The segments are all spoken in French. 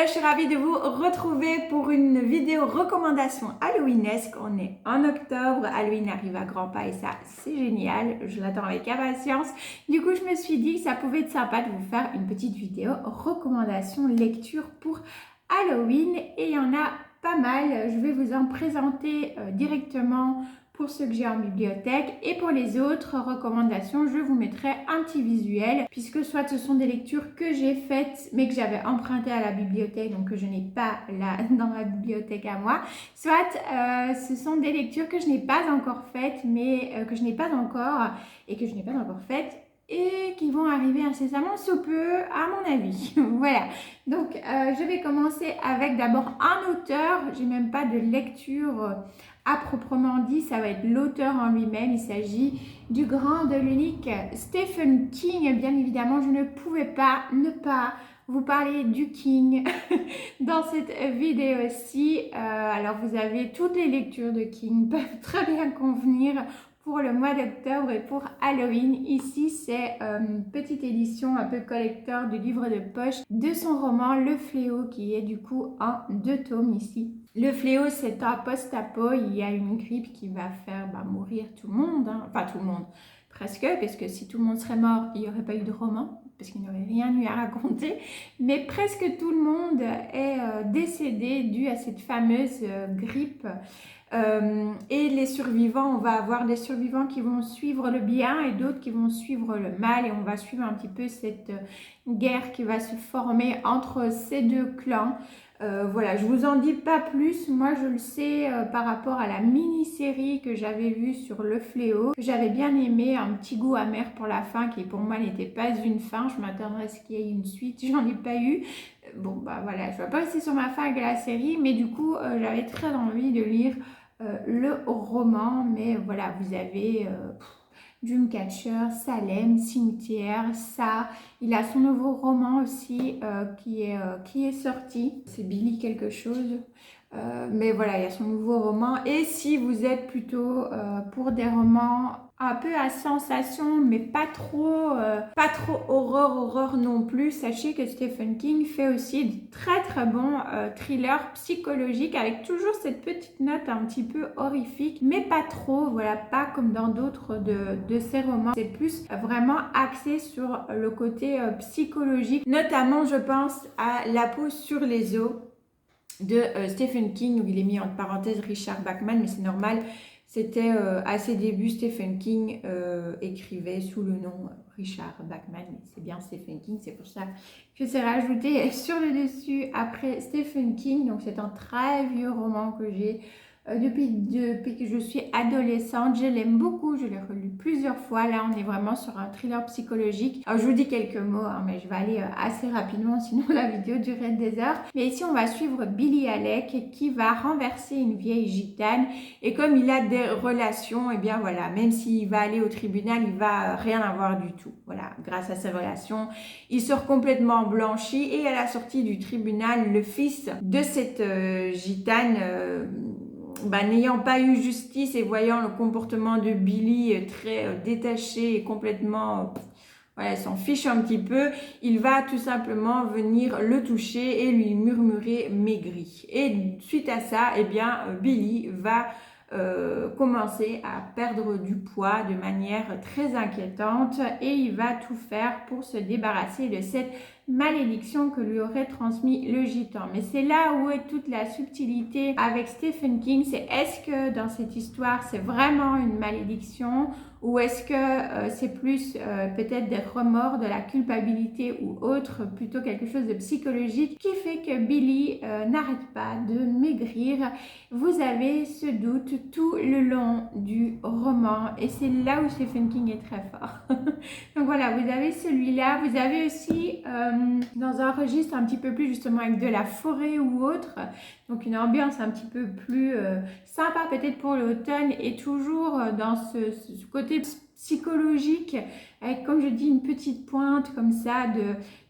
je suis ravie de vous retrouver pour une vidéo recommandation halloweenesque. On est en octobre, Halloween arrive à grands pas et ça c'est génial, je l'attends avec impatience. Du coup je me suis dit que ça pouvait être sympa de vous faire une petite vidéo recommandation lecture pour Halloween et il y en a pas mal. Je vais vous en présenter directement pour ceux que j'ai en bibliothèque, et pour les autres recommandations je vous mettrai un petit visuel, puisque soit ce sont des lectures que j'ai faites mais que j'avais empruntées à la bibliothèque, donc que je n'ai pas là dans ma bibliothèque à moi, soit ce sont des lectures que je n'ai pas encore faites mais que je n'ai pas encore faites et qui vont arriver incessamment sous peu à mon avis. Voilà, donc je vais commencer avec d'abord un auteur. J'ai même pas de lecture à proprement dit, ça va être l'auteur en lui-même. Il s'agit du grand, de l'unique Stephen King. Bien évidemment, je ne pouvais pas ne pas vous parler du King dans cette vidéo-ci. Alors vous avez toutes les lectures de King peuvent très bien convenir pour le mois d'octobre et pour Halloween. Ici, c'est une petite édition un peu collector du livre de poche de son roman Le Fléau, qui est du coup en 2 tomes ici. Le Fléau, c'est un post-apo. Il y a une grippe qui va faire mourir tout le monde, hein. Enfin tout le monde, presque, parce que si tout le monde serait mort, il n'y aurait pas eu de roman, parce qu'il n'y aurait rien eu à raconter. Mais presque tout le monde est décédé dû à cette fameuse grippe. Et les survivants, on va avoir des survivants qui vont suivre le bien et d'autres qui vont suivre le mal, et on va suivre un petit peu cette guerre qui va se former entre ces deux clans. Voilà, je vous en dis pas plus. Moi je le sais par rapport à la mini-série que j'avais vue sur Le Fléau, que j'avais bien aimé, un petit goût amer pour la fin qui pour moi n'était pas une fin. Je m'attendrais à ce qu'il y ait une suite, j'en ai pas eu. Bon voilà, je vais pas rester sur ma fin avec la série, mais du coup j'avais très envie de lire le roman. Mais voilà, vous avez Dreamcatcher, Salem, Cimetière, ça. Il a son nouveau roman aussi qui est sorti. C'est Billy quelque chose. Mais voilà, il y a son nouveau roman. Et si vous êtes plutôt pour des romans un peu à sensation, mais pas trop horreur non plus, sachez que Stephen King fait aussi de très bons thrillers psychologiques, avec toujours cette petite note un petit peu horrifique, mais pas trop, voilà, pas comme dans d'autres de ses romans. C'est plus vraiment axé sur le côté psychologique, notamment je pense à La peau sur les os de Stephen King, où il est mis entre parenthèses Richard Bachman, mais c'est normal. C'était à ses débuts, Stephen King écrivait sous le nom Richard Bachman, mais c'est bien Stephen King, c'est pour ça que c'est rajouté sur le dessus après Stephen King. Donc c'est un très vieux roman que j'ai depuis que je suis adolescente. Je l'aime beaucoup, je l'ai relu plusieurs fois. Là on est vraiment sur un thriller psychologique. Alors je vous dis quelques mots, hein, mais je vais aller assez rapidement, sinon la vidéo durerait des heures. Mais ici on va suivre Billy Alec qui va renverser une vieille gitane, et comme il a des relations, et bien voilà, même s'il va aller au tribunal, il va rien avoir du tout. Voilà, grâce à ses relations, il sort complètement blanchi, et à la sortie du tribunal, le fils de cette gitane n'ayant pas eu justice et voyant le comportement de Billy très détaché et complètement voilà, s'en fiche un petit peu, il va tout simplement venir le toucher et lui murmurer maigri. Et suite à ça, eh bien Billy va commencer à perdre du poids de manière très inquiétante, et il va tout faire pour se débarrasser de cette malédiction que lui aurait transmis le gitan. Mais c'est là où est toute la subtilité avec Stephen King. C'est est-ce que dans cette histoire c'est vraiment une malédiction, ou est-ce que c'est plus peut-être des remords, de la culpabilité ou autre, plutôt quelque chose de psychologique qui fait que Billy n'arrête pas de maigrir. Vous avez ce doute tout le long du roman, et c'est là où Stephen King est très fort. Donc voilà, vous avez celui-là. Vous avez aussi dans un registre un petit peu plus justement avec de la forêt ou autre, donc une ambiance un petit peu plus sympa peut-être pour l'automne, et toujours dans ce côté psychologique, avec, comme je dis, une petite pointe comme ça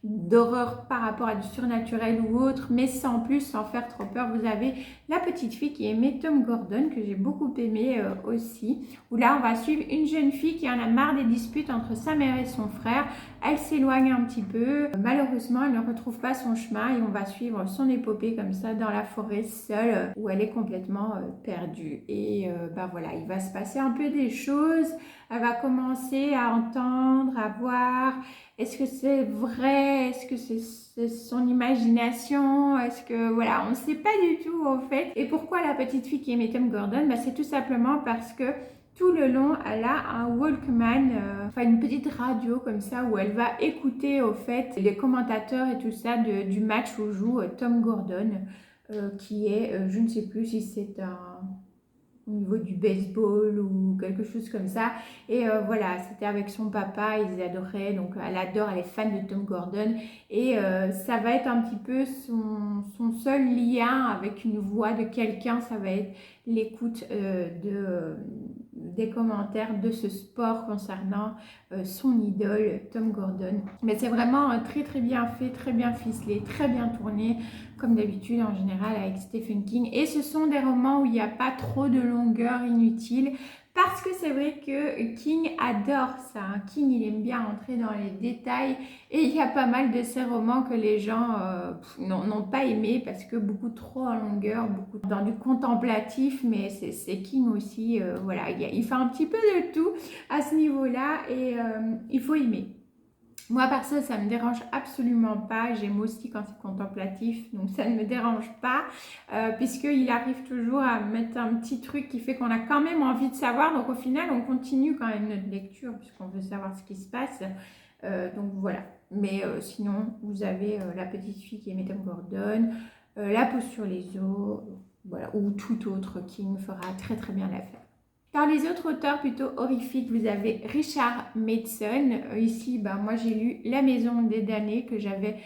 d'horreur par rapport à du surnaturel ou autre, mais sans plus, sans faire trop peur. Vous avez la petite fille qui aimait Tom Gordon, que j'ai beaucoup aimé aussi, où là on va suivre une jeune fille qui en a marre des disputes entre sa mère et son frère. Elle s'éloigne un petit peu, malheureusement malheureusement, elle ne retrouve pas son chemin et on va suivre son épopée comme ça dans la forêt seule où elle est complètement perdue. Et voilà, il va se passer un peu des choses. Elle va commencer à entendre, à voir. Est-ce que c'est vrai? Est-ce que c'est son imagination? Est-ce que voilà, on ne sait pas du tout en fait. Et pourquoi la petite fille qui aimait Tom Gordon? C'est tout simplement parce que tout le long, elle a un Walkman, enfin une petite radio comme ça où elle va écouter au fait les commentateurs et tout ça du match où joue Tom Gordon, qui est, je ne sais plus si c'est au niveau du baseball ou quelque chose comme ça. Et voilà, c'était avec son papa, ils adoraient, donc elle adore, elle est fan de Tom Gordon. Et ça va être un petit peu son seul lien avec une voix de quelqu'un, ça va être l'écoute des commentaires de ce sport concernant son idole, Tom Gordon. Mais c'est vraiment très très bien fait, très bien ficelé, très bien tourné, comme d'habitude en général avec Stephen King. Et ce sont des romans où il n'y a pas trop de longueur inutile, parce que c'est vrai que King adore ça. King, il aime bien entrer dans les détails et il y a pas mal de ces romans que les gens n'ont pas aimé parce que beaucoup trop en longueur, beaucoup dans du contemplatif, mais c'est King aussi. Voilà, il fait un petit peu de tout à ce niveau-là et il faut aimer. Moi, perso, ça ne me dérange absolument pas. J'aime aussi quand c'est contemplatif, donc ça ne me dérange pas, puisqu'il arrive toujours à mettre un petit truc qui fait qu'on a quand même envie de savoir. Donc au final, on continue quand même notre lecture, puisqu'on veut savoir ce qui se passe. Donc voilà. Mais sinon, vous avez La petite fille qui aimait Tom Gordon, La peau sur les os, voilà, ou tout autre King fera très très bien l'affaire. Par les autres auteurs plutôt horrifiques, vous avez Richard Matheson. Ici, moi j'ai lu La maison des damnés que j'avais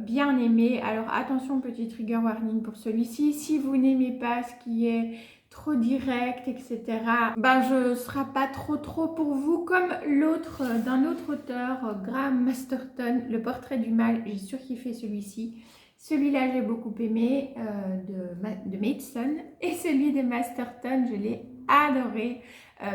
bien aimé. Alors attention, petit trigger warning pour celui-ci. Si vous n'aimez pas ce qui est trop direct, etc., je ne sera pas trop pour vous. Comme l'autre d'un autre auteur, Graham Masterton, Le portrait du mal, j'ai surkiffé celui-ci. Celui-là, j'ai beaucoup aimé de Matheson, et celui de Masterton, je l'ai adoré.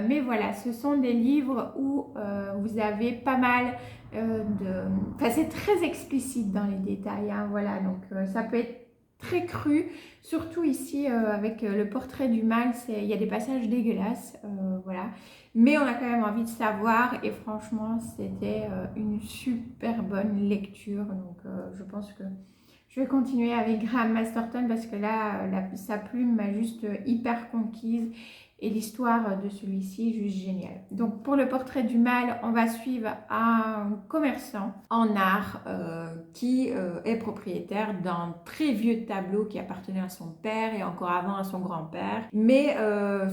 Mais voilà, ce sont des livres où vous avez pas mal Enfin, c'est très explicite dans les détails, hein, voilà, donc ça peut être très cru, surtout ici avec le portrait du mal, il y a des passages dégueulasses, voilà. Mais on a quand même envie de savoir et franchement, c'était une super bonne lecture, donc je pense que je vais continuer avec Graham Masterton parce que là, sa plume m'a juste hyper conquise et l'histoire de celui-ci est juste géniale. Donc pour le portrait du mal, on va suivre un commerçant en art qui est propriétaire d'un très vieux tableau qui appartenait à son père et encore avant à son grand-père. Mais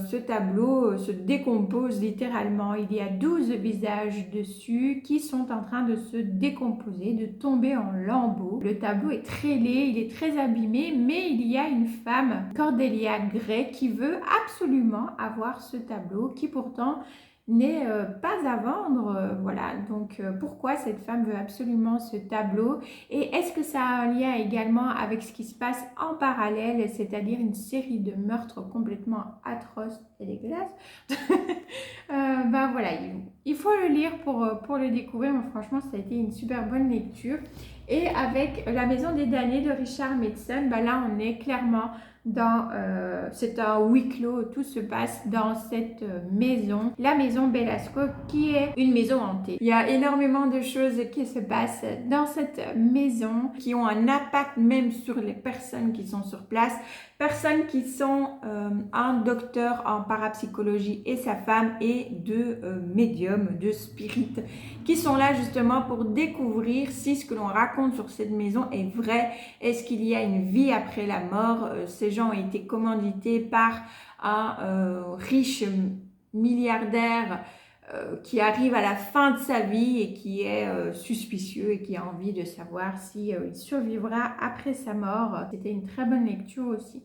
ce tableau se décompose littéralement. Il y a 12 visages dessus qui sont en train de se décomposer, de tomber en lambeaux. Le tableau est très laid, il est très abîmé, mais il y a une femme, Cordelia Gray, qui veut absolument avoir ce tableau qui pourtant n'est pas à vendre, voilà. Donc pourquoi cette femme veut absolument ce tableau et est-ce que ça a un lien également avec ce qui se passe en parallèle, c'est-à-dire une série de meurtres complètement atroces et dégueulasses. Voilà, il faut le lire pour le découvrir, mais franchement ça a été une super bonne lecture. Et avec La maison des damnés de Richard Matheson, là on est clairement dans, c'est un huis clos, tout se passe dans cette maison, la maison Belasco, qui est une maison hantée. Il y a énormément de choses qui se passent dans cette maison, qui ont un impact même sur les personnes qui sont sur place, personnes qui sont un docteur en parapsychologie et sa femme, et deux médiums, deux spirites, qui sont là justement pour découvrir si ce que l'on raconte sur cette maison est vrai. Est-ce qu'il y a une vie après la mort? Ces gens ont été commandités par un riche milliardaire qui arrive à la fin de sa vie et qui est suspicieux et qui a envie de savoir si il survivra après sa mort. C'était une très bonne lecture aussi.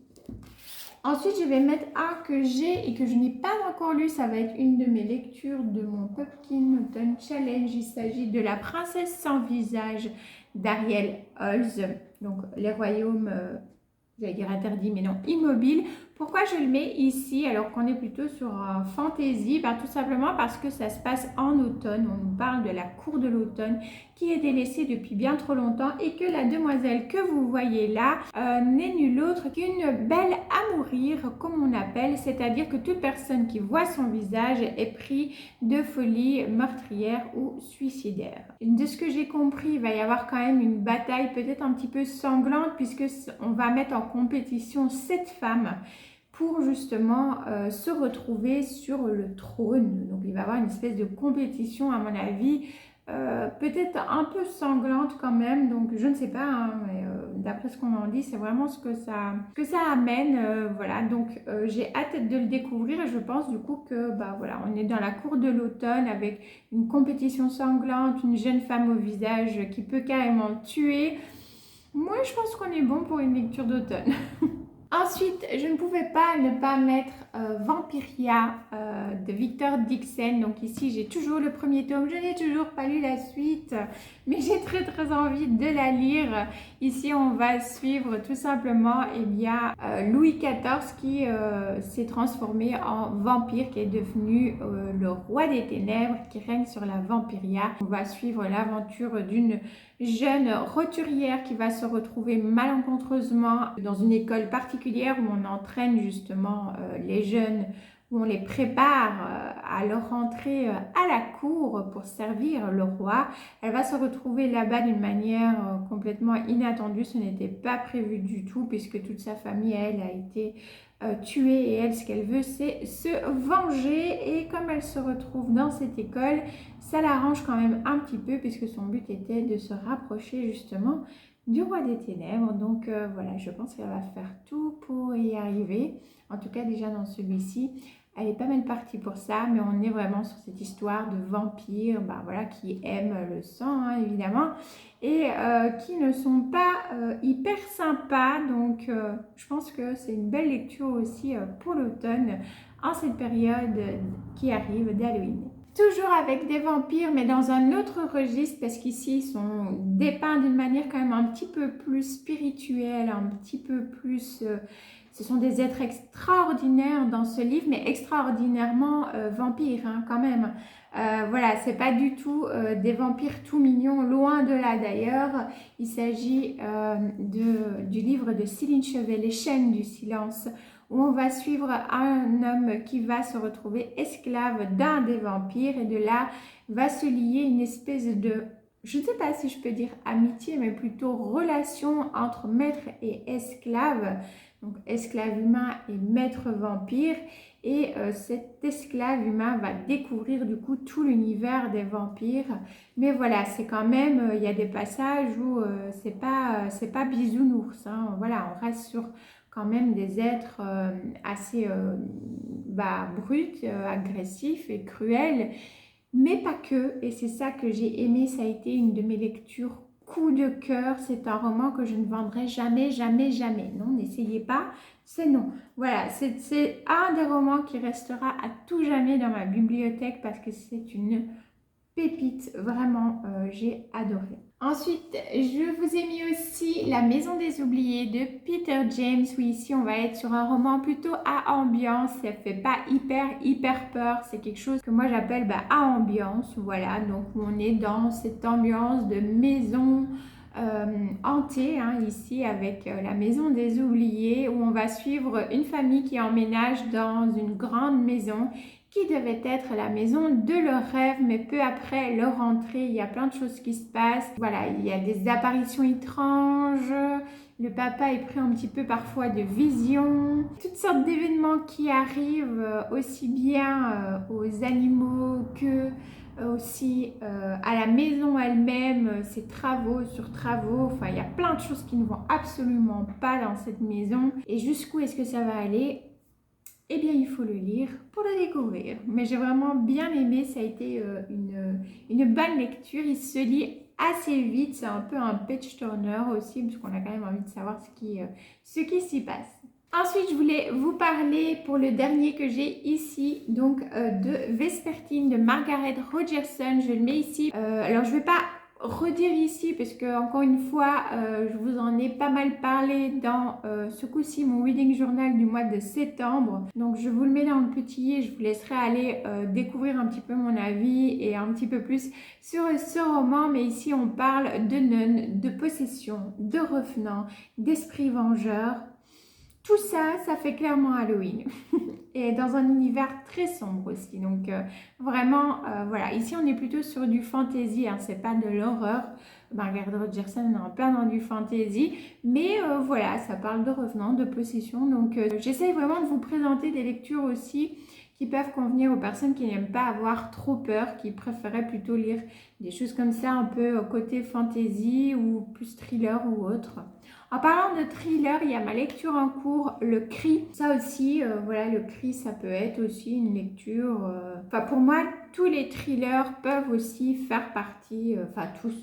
Ensuite, je vais mettre un que j'ai et que je n'ai pas encore lu. Ça va être une de mes lectures de mon Pumpkin Autumn Challenge. Il s'agit de La princesse sans visage d'Ariel Holz. Donc, les royaumes, j'allais dire interdits, mais non, immobiles. Pourquoi je le mets ici alors qu'on est plutôt sur un fantasy? Tout simplement parce que ça se passe en automne. On nous parle de la cour de l'automne qui est délaissée depuis bien trop longtemps et que la demoiselle que vous voyez là n'est nulle autre qu'une belle à mourir, comme on appelle, c'est-à-dire que toute personne qui voit son visage est pris de folie meurtrière ou suicidaire. De ce que j'ai compris, il va y avoir quand même une bataille peut-être un petit peu sanglante puisque on va mettre en compétition 7 femmes pour justement se retrouver sur le trône. Donc il va y avoir une espèce de compétition à mon avis, peut-être un peu sanglante quand même, donc je ne sais pas, hein, mais d'après ce qu'on en dit, c'est vraiment ce que ça amène, voilà, donc j'ai hâte de le découvrir et je pense du coup que, voilà, on est dans la cour de l'automne avec une compétition sanglante, une jeune femme au visage qui peut carrément tuer. Moi, je pense qu'on est bon pour une lecture d'automne. Ensuite, je ne pouvais pas ne pas mettre Vampiria de Victor Dixon. Donc ici, j'ai toujours le premier tome. Je n'ai toujours pas lu la suite, mais j'ai très envie de la lire. Ici, on va suivre tout simplement Louis XIV qui s'est transformé en vampire, qui est devenu le roi des ténèbres, qui règne sur la Vampiria. On va suivre l'aventure d'une jeune roturière qui va se retrouver malencontreusement dans une école particulière où on entraîne justement les jeunes, où on les prépare à leur entrée à la cour pour servir le roi. Elle va se retrouver là-bas d'une manière complètement inattendue. Ce n'était pas prévu du tout puisque toute sa famille, elle, a été tuée et elle, ce qu'elle veut, c'est se venger. Et comme elle se retrouve dans cette école, ça l'arrange quand même un petit peu puisque son but était de se rapprocher justement du roi des ténèbres. Donc voilà, je pense qu'elle va faire tout pour y arriver. En tout cas, déjà dans celui-ci, elle est pas mal partie pour ça, mais on est vraiment sur cette histoire de vampires, voilà, qui aiment le sang, hein, évidemment, et qui ne sont pas hyper sympas. Donc, je pense que c'est une belle lecture aussi pour l'automne, en cette période qui arrive d'Halloween. Toujours avec des vampires, mais dans un autre registre, parce qu'ici, ils sont dépeints d'une manière quand même un petit peu plus spirituelle, un petit peu plus... ce sont des êtres extraordinaires dans ce livre, mais extraordinairement vampires, hein, quand même. Voilà, c'est pas du tout des vampires tout mignons, loin de là d'ailleurs. Il s'agit du livre de Céline Chevet, Les chaînes du silence, où on va suivre un homme qui va se retrouver esclave d'un des vampires et de là va se lier une espèce de, je ne sais pas si je peux dire amitié, mais plutôt relation entre maître et esclave, donc esclave humain et maître vampire. Et cet esclave humain va découvrir du coup tout l'univers des vampires. Mais voilà, c'est quand même, il y a des passages où c'est pas bisounours, hein. Voilà, on reste sur quand même des êtres assez bruts, agressifs et cruels, mais pas que. Et c'est ça que j'ai aimé, ça a été une de mes lectures coup de cœur. C'est un roman que je ne vendrai jamais. Non, n'essayez pas, c'est non. Voilà, c'est un des romans qui restera à tout jamais dans ma bibliothèque parce que c'est une pépite, vraiment, j'ai adoré. Ensuite, je vous ai mis aussi La Maison des Oubliés de Peter James, où ici on va être sur un roman plutôt à ambiance. Ça fait pas hyper peur, c'est quelque chose que moi j'appelle à ambiance, voilà. Donc on est dans cette ambiance de maison hantée, hein, ici avec La Maison des Oubliés, où on va suivre une famille qui emménage dans une grande maison qui devait être la maison de leur rêve, mais peu après leur entrée, il y a plein de choses qui se passent. Voilà, il y a des apparitions étranges, le papa est pris un petit peu parfois de visions, toutes sortes d'événements qui arrivent aussi bien aux animaux que aussi à la maison elle-même, ses travaux sur travaux, enfin il y a plein de choses qui ne vont absolument pas dans cette maison. Et jusqu'où est-ce que ça va aller ? Eh bien, il faut le lire pour le découvrir. Mais j'ai vraiment bien aimé, ça a été une bonne lecture. Il se lit assez vite, c'est un peu un page turner aussi, parce qu'on a quand même envie de savoir ce qui s'y passe. Ensuite, je voulais vous parler pour le dernier que j'ai ici, donc de Vespertine de Margaret Rogerson. Je le mets ici. Alors, je ne vais pas redire ici, parce que encore une fois, je vous en ai pas mal parlé dans ce coup-ci mon reading journal du mois de septembre. Donc je vous le mets dans le petit et je vous laisserai aller découvrir un petit peu mon avis et un petit peu plus sur ce roman. Mais ici on parle de nonnes, de possession, de revenants, d'esprits vengeurs. Tout ça, ça fait clairement Halloween. Et dans un univers très sombre aussi. Donc voilà. Ici, on est plutôt sur du fantasy, hein. C'est pas de l'horreur. Margaret Rogerson est en plein dans du fantasy. Mais voilà, ça parle de revenants, de possession. Donc j'essaye vraiment de vous présenter des lectures aussi qui peuvent convenir aux personnes qui n'aiment pas avoir trop peur, qui préféraient plutôt lire des choses comme ça, un peu côté fantasy ou plus thriller ou autre. En parlant de thriller, il y a ma lecture en cours, Le Cri. Ça aussi, voilà, Le Cri, ça peut être aussi une lecture... Enfin, pour moi, tous les thrillers peuvent aussi faire partie... Enfin, tous.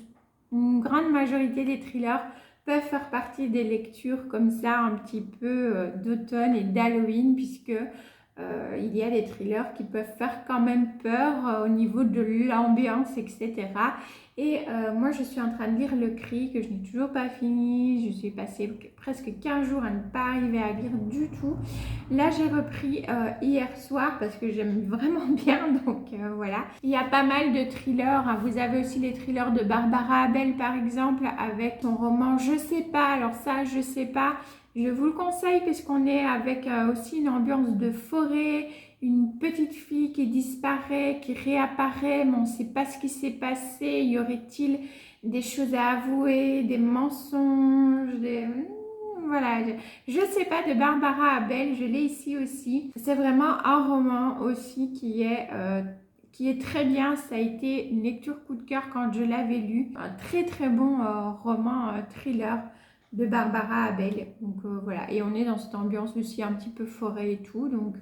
Une grande majorité des thrillers peuvent faire partie des lectures comme ça, un petit peu d'automne et d'Halloween, puisque... il y a des thrillers qui peuvent faire quand même peur au niveau de l'ambiance, etc. Et moi, je suis en train de lire Le Cri, que je n'ai toujours pas fini. Je suis passée presque 15 jours à ne pas arriver à lire du tout. Là, j'ai repris hier soir parce que j'aime vraiment bien, donc voilà. Il y a pas mal de thrillers, hein. Vous avez aussi les thrillers de Barbara Abel, par exemple, avec son roman « Je sais pas ». Alors ça, je sais pas. Je vous le conseille parce qu'on est avec aussi une ambiance de forêt, une petite fille qui disparaît, qui réapparaît, mais on ne sait pas ce qui s'est passé. Y aurait-il des choses à avouer, des mensonges, Voilà, je ne sais pas, de Barbara Abel, je l'ai ici aussi. C'est vraiment un roman aussi qui est très bien. Ça a été une lecture coup de cœur quand je l'avais lu. Un très très bon roman thriller de Barbara Abel. Donc voilà, et on est dans cette ambiance aussi un petit peu forêt et tout, donc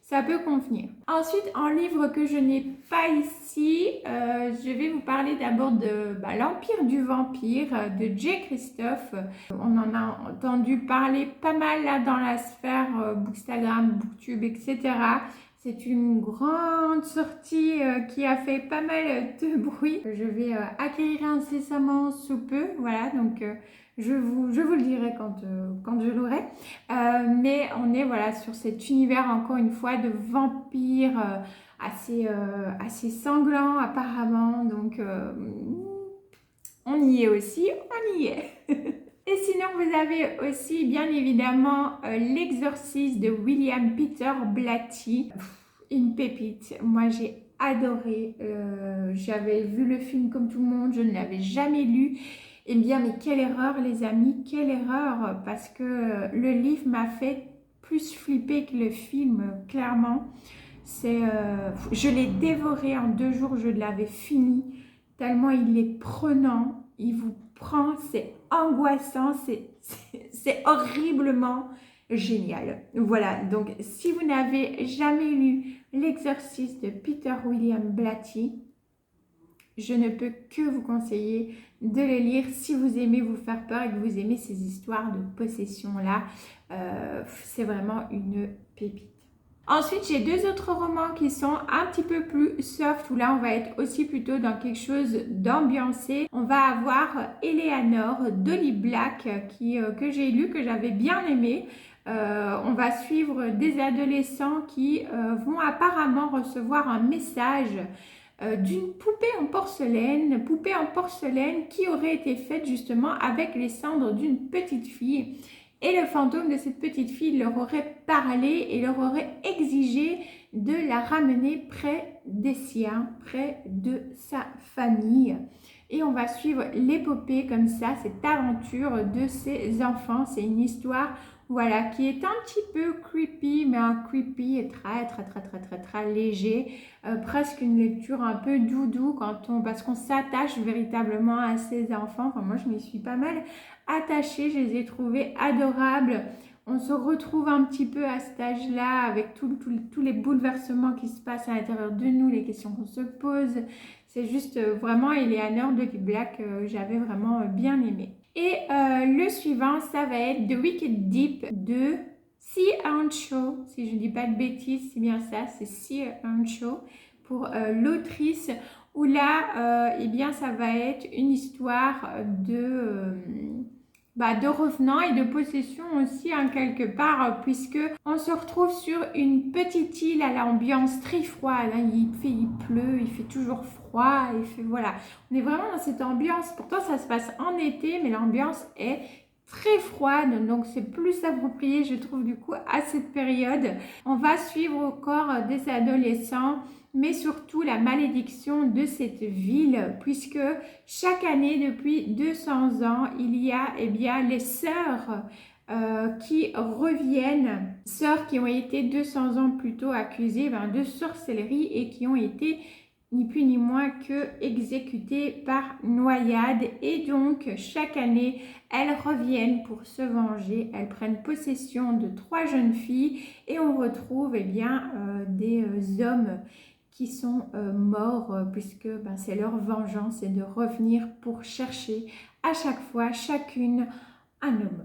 ça peut convenir. Ensuite, en livre que je n'ai pas ici, je vais vous parler d'abord de L'Empire du Vampire de Jay Christophe. On en a entendu parler pas mal là dans la sphère Bookstagram, Booktube, etc. C'est une grande sortie qui a fait pas mal de bruit. Je vais acquérir incessamment sous peu, voilà, donc je vous le dirai quand je l'aurai. Mais on est voilà, sur cet univers, encore une fois, de vampires assez sanglant apparemment. Donc on y est aussi, on y est. Et sinon, vous avez aussi, bien évidemment, L'Exorciste de William Peter Blatty. Une pépite. Moi, j'ai adoré. J'avais vu le film comme tout le monde. Je ne l'avais jamais lu. Eh bien, mais quelle erreur, les amis. Quelle erreur. Parce que le livre m'a fait plus flipper que le film, clairement. Je l'ai dévoré en 2 jours. Je l'avais fini. Tellement il est prenant. Il vous prend. C'est angoissant. C'est horriblement génial. Voilà, donc si vous n'avez jamais lu L'Exorciste de Peter William Blatty, je ne peux que vous conseiller de le lire si vous aimez vous faire peur et que vous aimez ces histoires de possession-là. C'est vraiment une pépite. Ensuite, j'ai 2 autres romans qui sont un petit peu plus soft, où là, on va être aussi plutôt dans quelque chose d'ambiancé. On va avoir Eleanor d'Holly Black, que j'ai lu, que j'avais bien aimé. On va suivre des adolescents qui vont apparemment recevoir un message d'une poupée en porcelaine qui aurait été faite justement avec les cendres d'une petite fille. Et le fantôme de cette petite fille leur aurait parlé et leur aurait exigé de la ramener près des siens, près de sa famille. Et on va suivre l'épopée comme ça, cette aventure de ces enfants. C'est une histoire, voilà, qui est un petit peu creepy, mais un creepy et très léger. Presque une lecture un peu doudou parce qu'on s'attache véritablement à ces enfants. Enfin, moi, je m'y suis pas mal attachée, je les ai trouvés adorables. On se retrouve un petit peu à cet âge-là avec tous les bouleversements qui se passent à l'intérieur de nous, les questions qu'on se pose. C'est juste vraiment Eleanor d'Holly Black, j'avais vraiment bien aimé. Et le suivant, ça va être The Wicked Deep de C. Earnshaw. Si je ne dis pas de bêtises, c'est bien ça, c'est C. Earnshaw pour l'autrice, où là, eh bien, ça va être une histoire de revenants et de possession aussi, hein, quelque part, puisque on se retrouve sur une petite île à l'ambiance très froide, hein. Il pleut, il fait toujours froid, voilà. On est vraiment dans cette ambiance, pourtant ça se passe en été, mais l'ambiance est très froide, donc c'est plus approprié, je trouve, du coup, à cette période. On va suivre encore des adolescents, mais surtout la malédiction de cette ville, puisque chaque année, depuis 200 ans, il y a bien les sœurs qui reviennent, sœurs qui ont été 200 ans plus tôt accusées de sorcellerie et qui ont été ni plus ni moins que exécutées par noyade. Et donc, chaque année, elles reviennent pour se venger. Elles prennent possession de 3 jeunes filles et on retrouve des hommes qui sont morts, puisque c'est leur vengeance et de revenir pour chercher à chaque fois, chacune, un homme.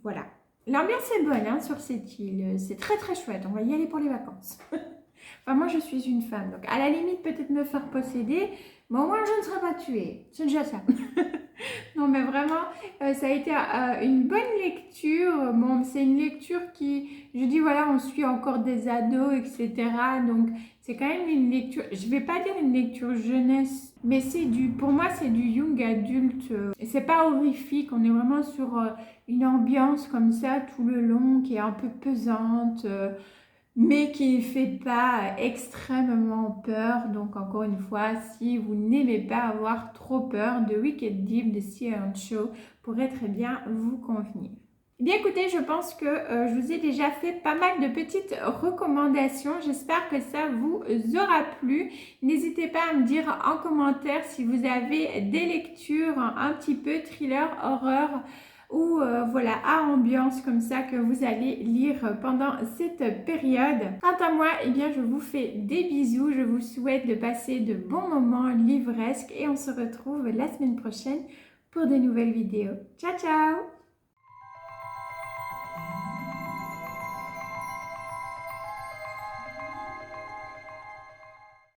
Voilà. L'ambiance est bonne, hein, sur cette île. C'est très très chouette. On va y aller pour les vacances. Enfin, moi, je suis une femme. Donc, à la limite, peut-être me faire posséder, mais au moins, je ne serai pas tuée. C'est déjà ça. Non, mais vraiment, ça a été une bonne lecture. Bon, c'est une lecture qui, je dis, voilà, on suit encore des ados, etc. Donc, c'est quand même une lecture, je vais pas dire une lecture jeunesse, mais pour moi, c'est du young adulte. C'est pas horrifique, on est vraiment sur une ambiance comme ça tout le long, qui est un peu pesante. Mais qui ne fait pas extrêmement peur. Donc encore une fois, si vous n'aimez pas avoir trop peur, de Wicked Deep de Silent Show pourrait très bien vous convenir. Eh bien écoutez, je pense que je vous ai déjà fait pas mal de petites recommandations. J'espère que ça vous aura plu. N'hésitez pas à me dire en commentaire si vous avez des lectures un petit peu thriller, horreur, ou voilà, à ambiance comme ça que vous allez lire pendant cette période. Quant à moi, eh bien, je vous fais des bisous. Je vous souhaite de passer de bons moments livresques et on se retrouve la semaine prochaine pour de nouvelles vidéos. Ciao, ciao!